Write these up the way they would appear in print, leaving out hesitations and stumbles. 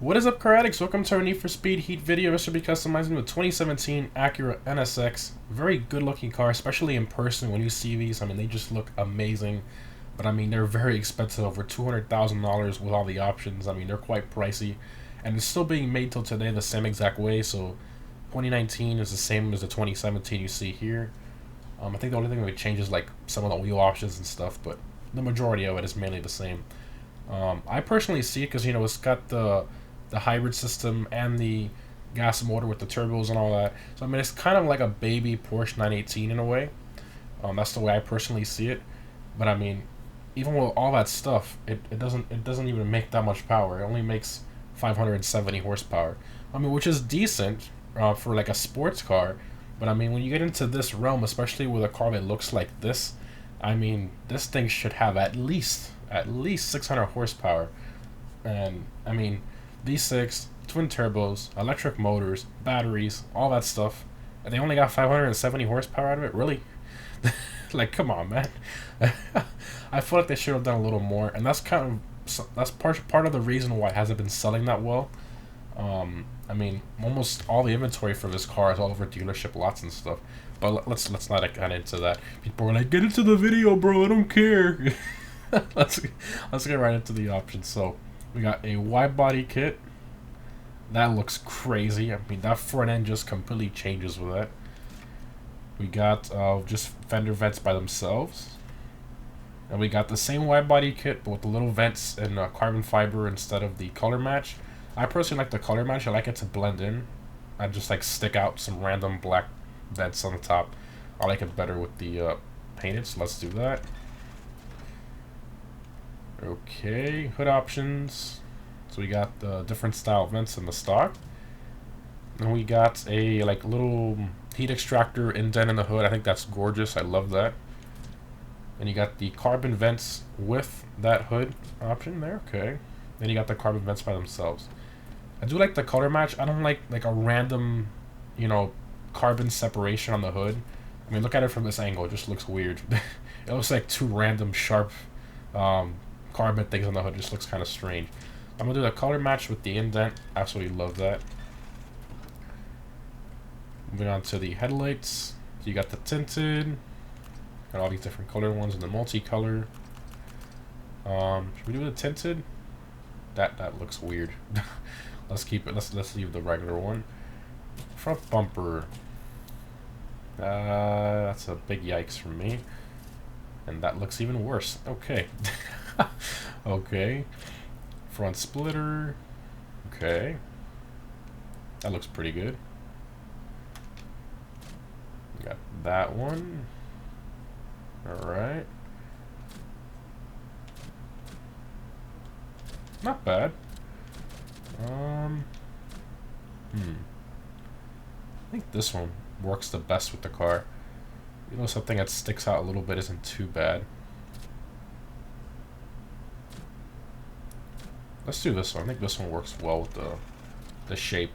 What is up, car addicts? Welcome to our Need for Speed Heat video. This should be customizing with 2017 Acura NSX. Very good looking car, especially in person when you see these. I mean, they just look amazing. But I mean, they're very expensive, over $200,000 with all the options. I mean, they're quite pricey. And it's still being made till today the same exact way. So 2019 is the same as the 2017 you see here. I think the only thing that changes like some of the wheel options and stuff, but the majority of it is mainly the same. I personally see it because, it's got the hybrid system and the gas motor with the turbos and all that. So I mean, it's kind of like a baby Porsche 918 in a way. That's the way I personally see it. But I mean, even with all that stuff, it doesn't even make that much power. It only makes 570 horsepower. I mean, which is decent for like a sports car. But I mean, when you get into this realm, especially with a car that looks like this, I mean, this thing should have at least 600 horsepower. And I mean, V6, twin turbos, electric motors, batteries, all that stuff, and they only got 570 horsepower out of it. Really? Like, come on, man. I feel like they should have done a little more, and that's part of the reason why it hasn't been selling that well. I mean, almost all the inventory for this car is all over dealership lots and stuff. But let's not get into that. People are like, get into the video, bro. I don't care. let's get right into the options. So we got a wide body kit. That looks crazy. I mean, that front end just completely changes with that. We got just fender vents by themselves. And we got the same wide body kit, but with the little vents in carbon fiber instead of the color match. I personally like the color match. I like it to blend in. I just like stick out some random black vents on the top. I like it better with the painted, so let's do that. Okay, hood options. So we got the different style vents in the stock. And we got a like little heat extractor indent in the hood. I think that's gorgeous. I love that. And you got the carbon vents with that hood option there. Okay. Then you got the carbon vents by themselves. I do like the color match. I don't like a random, carbon separation on the hood. I mean, look at it from this angle. It just looks weird. It looks like two random sharp carbon things on the hood. It just looks kind of strange. I'm going to do the color match with the indent. Absolutely love that. Moving on to the headlights. So you got the tinted. Got all these different color ones and the multicolor. Should we do the tinted? That looks weird. Let's keep it. Let's leave the regular one. Front bumper. That's a big yikes for me. And that looks even worse. Okay. Okay. Front splitter. Okay. That looks pretty good. We got that one. Alright. Not bad. I think this one works the best with the car. Something that sticks out a little bit isn't too bad. Let's do this one. I think this one works well with the shape.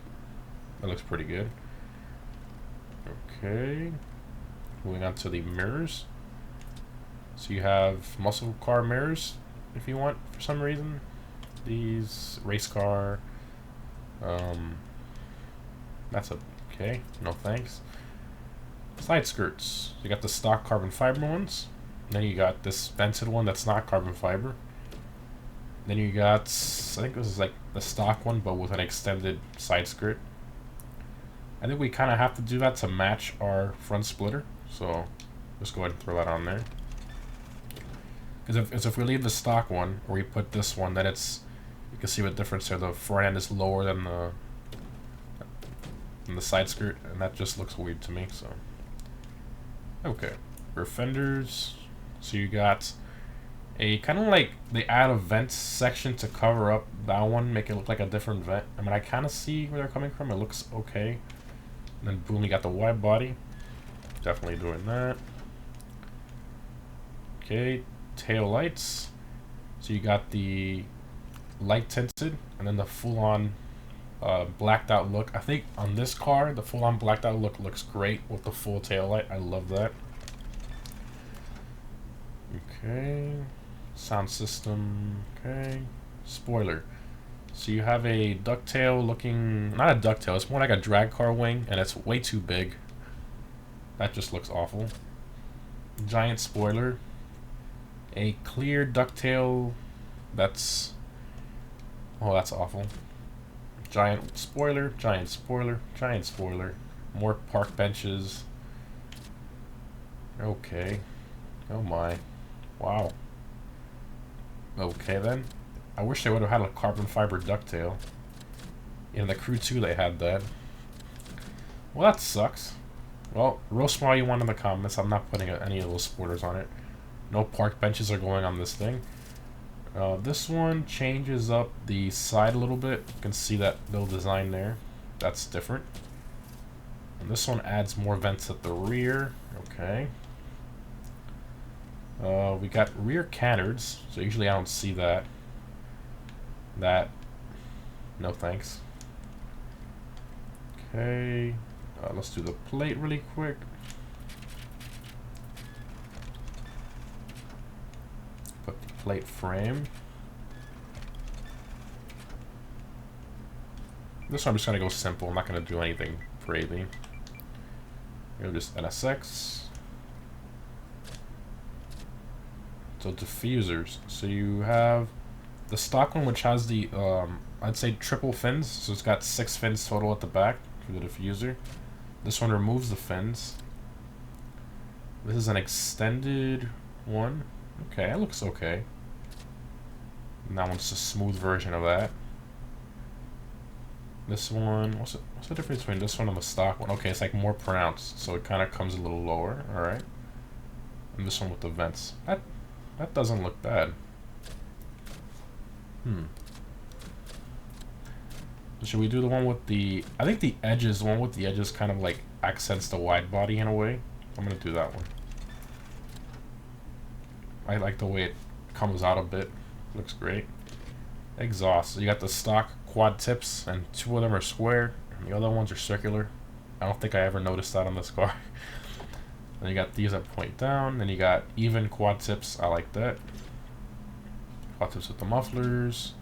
That looks pretty good. Okay. Moving on to the mirrors. So you have muscle car mirrors if you want for some reason. These race car. That's okay. No thanks. Side skirts. You got the stock carbon fiber ones. Then you got this vented one that's not carbon fiber. Then you got, I think this is like the stock one, but with an extended side skirt. I think we kind of have to do that to match our front splitter. So just go ahead and throw that on there. Because if we leave the stock one, or we put this one, then you can see what difference here. The front end is lower than the side skirt, and that just looks weird to me. So okay, rear fenders. So you got a kind of like they add a vent section to cover up that one, make it look like a different vent. I mean, I kind of see where they're coming from. It looks okay. And then boom, you got the wide body. Definitely doing that. Okay, tail lights. So you got the light tinted and then the full-on blacked out look. I think on this car the full-on blacked out look looks great with the full tail light. I love that. Okay, sound system. Okay, spoiler. So you have a ducktail looking, not a ducktail, it's more like a drag car wing, and it's way too big. That just looks awful. Giant spoiler. A clear ducktail, that's, oh, that's awful. Giant spoiler, giant spoiler, giant spoiler. More park benches. Okay. Oh my. Wow. Okay then. I wish they would have had a carbon fiber ducktail. In the Crew 2 they had that. Well, that sucks. Well, roast me all you want in the comments. I'm not putting any of those spoilers on it. No park benches are going on this thing. This one changes up the side a little bit. You can see that little design there. That's different. And this one adds more vents at the rear. Okay. We got rear canards, so usually I don't see that. No thanks. Okay, let's do the plate really quick. Put the plate frame. This one I'm just gonna go simple. I'm not gonna do anything crazy. Go just NSX. So diffusers. So you have the stock one, which has the I'd say triple fins. So it's got 6 fins total at the back for the diffuser. This one removes the fins. This is an extended one. Okay, it looks okay. And that one's a smooth version of that. This one, what's the difference between this one and the stock one? Okay, it's like more pronounced, so it kind of comes a little lower. All right. And this one with the vents. That doesn't look bad. Should we do the one with the... I think the edges, the one with the edges kind of like accents the wide body in a way. I'm going to do that one. I like the way it comes out a bit. Looks great. Exhaust. So you got the stock quad tips, and 2 of them are square, and the other ones are circular. I don't think I ever noticed that on this car. Then you got these that point down. Then you got even quad tips. I like that. Quad tips with the mufflers.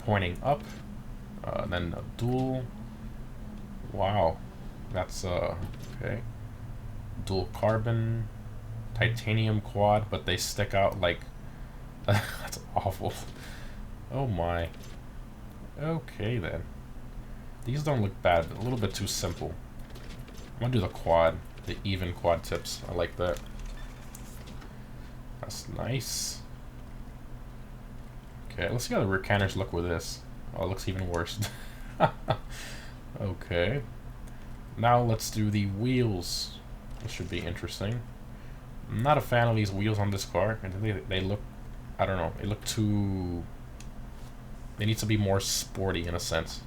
Pointing up. Then a dual. Wow. That's, okay. Dual carbon. Titanium quad, but they stick out like... That's awful. Oh my. Okay then. These don't look bad. A little bit too simple. I'm gonna do the quad. The even quad tips. I like that. That's nice. Okay, let's see how the rear canners look with this. Oh, it looks even worse. Okay. Now let's do the wheels. This should be interesting. I'm not a fan of these wheels on this car. They look... I don't know. They look too... They need to be more sporty in a sense.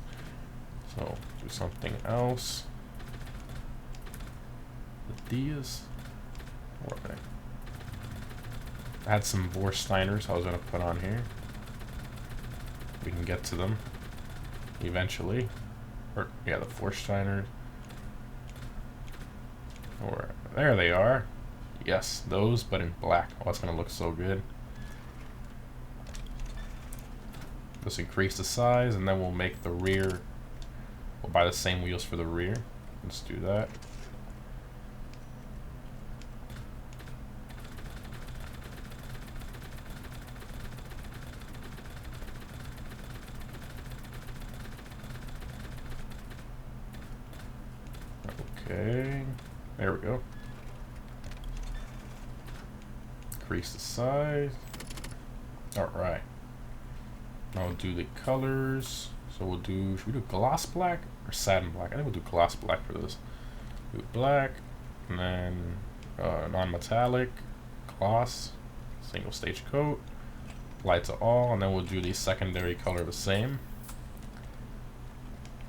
So, do something else. These. Okay. I had some Vorsteiners I was going to put on here. We can get to them eventually. Or, yeah, the Vorsteiners. Or, there they are. Yes, those, but in black. Oh, that's going to look so good. Let's increase the size, and then we'll make the rear. We'll buy the same wheels for the rear. Let's do that. Okay, there we go. Increase the size. Alright. Now we'll do the colors. So we'll do, should we do gloss black or satin black? I think we'll do gloss black for this. Do black, and then non-metallic, gloss, single stage coat, light to all, and then we'll do the secondary color the same.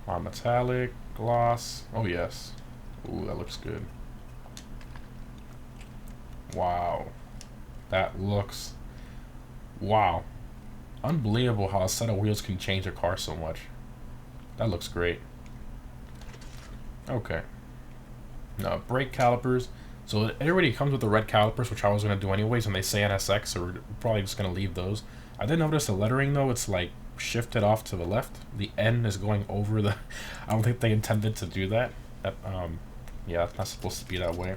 Non-metallic, gloss, oh yes. Ooh, that looks good. Wow. That looks... Wow. Unbelievable how a set of wheels can change a car so much. That looks great. Okay. Now, brake calipers. So it already comes with the red calipers, which I was going to do anyways when they say NSX, so we're probably just going to leave those. I did notice the lettering, though. It's like shifted off to the left. The N is going over the. I don't think they intended to do that. Yeah, it's not supposed to be that way.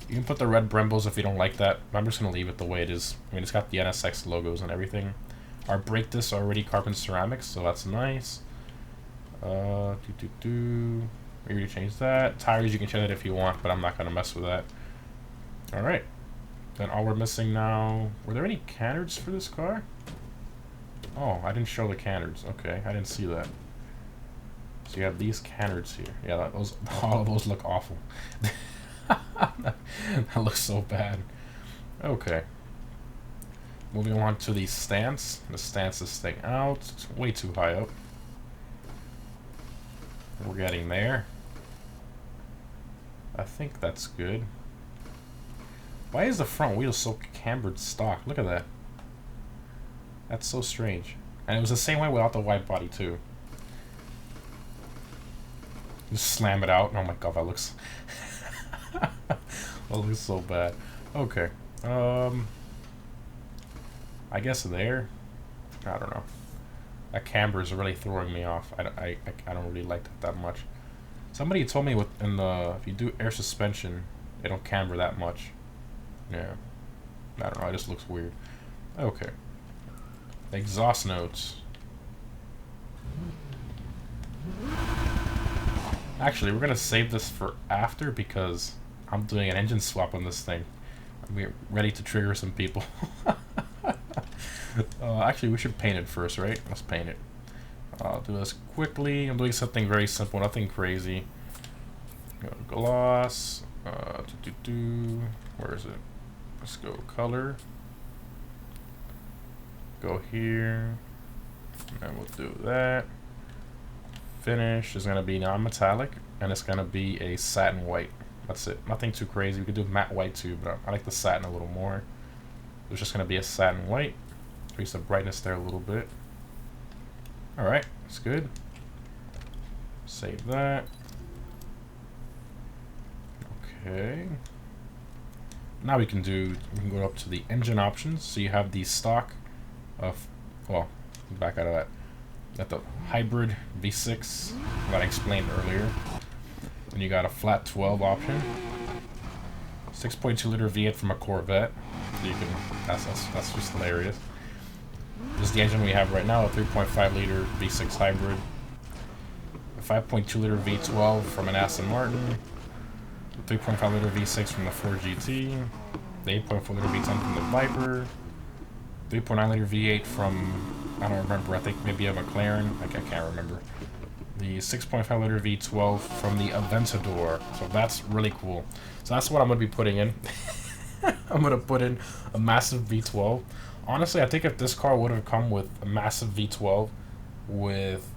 You can put the red Brembos if you don't like that, but I'm just gonna leave it the way it is. I mean, it's got the NSX logos and everything. Our brake discs are already carbon ceramics, so that's nice. We already changed that. Tires, you can change that if you want, but I'm not gonna mess with that. All right. Then all we're missing now. Were there any canards for this car? Oh, I didn't show the canards. Okay, I didn't see that. So you have these canards here. Yeah, those all of those look awful. That looks so bad. Okay. Moving on to the stance. The stance is staying out. It's way too high up. We're getting there. I think that's good. Why is the front wheel so cambered stock? Look at that. That's so strange. And it was the same way without the wide body too. Just slam it out. Oh my god, that looks that looks so bad. Okay. I guess there. I don't know. That camber is really throwing me off. I don't really like that much. Somebody told me if you do air suspension, it don't camber that much. Yeah. I don't know, it just looks weird. Okay. Exhaust notes. Actually, we're gonna save this for after because I'm doing an engine swap on this thing. We're ready to trigger some people. Actually, we should paint it first, right? Let's paint it. I'll do this quickly. I'm doing something very simple, nothing crazy. Go to gloss. Where is it? Let's go color. Go here. And we'll do that. Finish is going to be non-metallic, and it's going to be a satin white. That's it. Nothing too crazy. We could do matte white too, but I like the satin a little more. It's just going to be a satin white. Increase the brightness there a little bit. Alright, that's good. Save that. Okay. Now we can go up to the engine options. So you have the stock of, well, back out of that. Got the hybrid V6 that I explained earlier. Then you got a flat 12 option. 6.2 liter V8 from a Corvette. So you can, that's just hilarious. This is the engine we have right now, a 3.5 liter V6 hybrid. A 5.2 liter V12 from an Aston Martin. 3.5 liter V6 from the Ford GT, the 8.4 liter V10 from the Viper, 3.9 liter V8 from, I don't remember, I think maybe a McLaren, I can't remember. The 6.5 liter V12 from the Aventador, so that's really cool. So that's what I'm going to be putting in. I'm going to put in a massive V12. Honestly, I think if this car would have come with a massive V12 with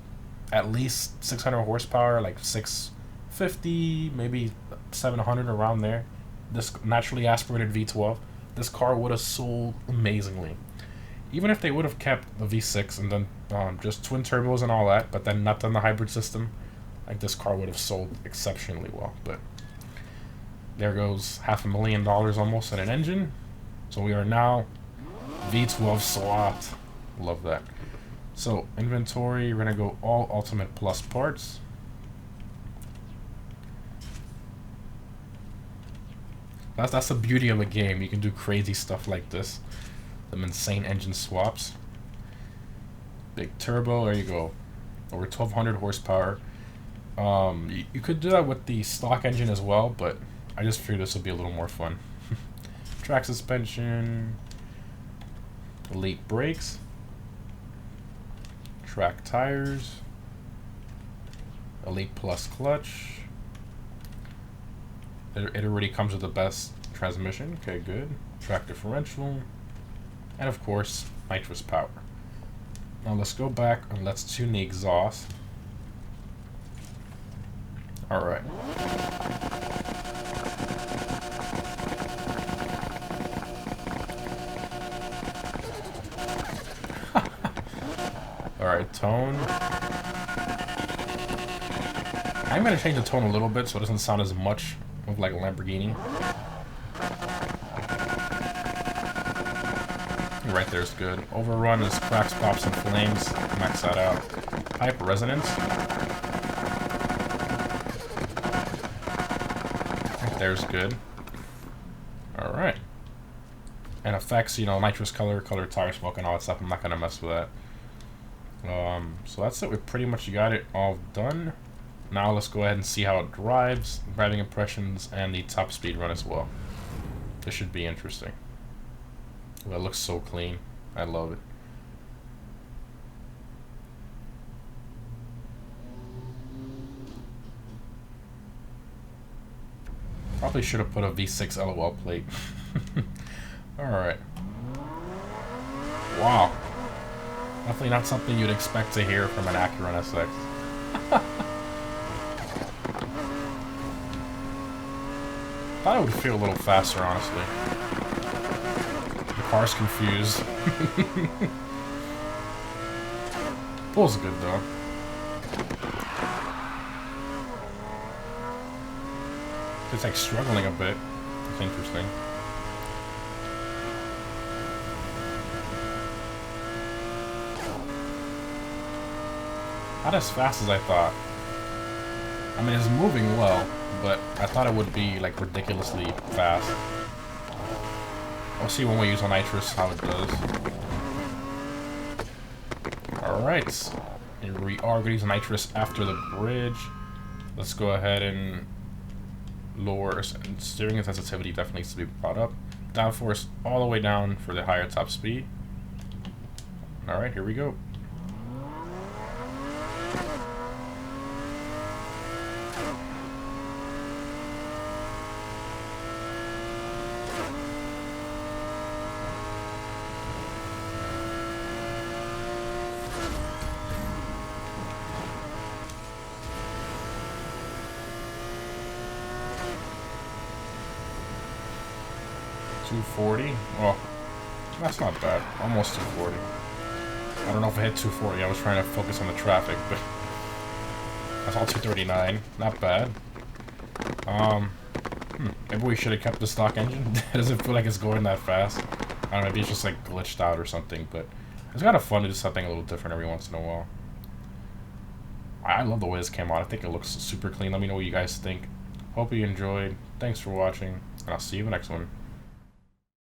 at least 600 horsepower, like 650, maybe 700 around there, this naturally aspirated V12, this car would have sold amazingly. Even if they would have kept the V6 and then just twin turbos and all that, but then not done the hybrid system, like this car would have sold exceptionally well. But there goes $500,000 almost in an engine. So we are now V12 swapped. Love that. So inventory, we're gonna go all Ultimate Plus parts. That's the beauty of the game. You can do crazy stuff like this. Some insane engine swaps. Big turbo, there you go. Over 1200 horsepower. You could do that with the stock engine as well, but I just figured this would be a little more fun. Track suspension. Elite brakes. Track tires. Elite Plus clutch. It already comes with the best transmission. Okay, good. Track differential. And of course, nitrous power. Now let's go back and let's tune the exhaust. Alright. Alright, tone. I'm going to change the tone a little bit so it doesn't sound as much like a Lamborghini. right there is good. Overrun is cracks, pops, and flames. Max that out. Pipe resonance. Right there's good. Alright. And effects, you know, nitrous color, tire smoke, and all that stuff. I'm not going to mess with that. So that's it. We pretty much got it all done. Now let's go ahead and see how it drives, driving impressions, and the top speed run as well. This should be interesting. Ooh, that looks so clean. I love it. Probably should have put a V6 LOL plate. Alright. Wow. Definitely not something you'd expect to hear from an Acura NSX. Thought it would feel a little faster, honestly. The car's confused. Pulls good, though. It's like struggling a bit. It's interesting. Not as fast as I thought. I mean, it's moving well, but I thought it would be like ridiculously fast. I'll see when we use on nitrous how it does. Alright. Here we are going to use nitrous after the bridge. Let's go ahead and lower steering and sensitivity definitely needs to be brought up. Downforce all the way down for the higher top speed. Alright, here we go. .240. Oh, that's not bad. Almost 240. I don't know if I hit 240. I was trying to focus on the traffic, but that's all 239. Not bad. Maybe we should have kept the stock engine. It doesn't feel like it's going that fast. I don't know, maybe it's just like glitched out or something, but it's kind of fun to do something a little different every once in a while. I love the way this came out. I think it looks super clean. Let me know what you guys think. Hope you enjoyed. Thanks for watching, and I'll see you in the next one.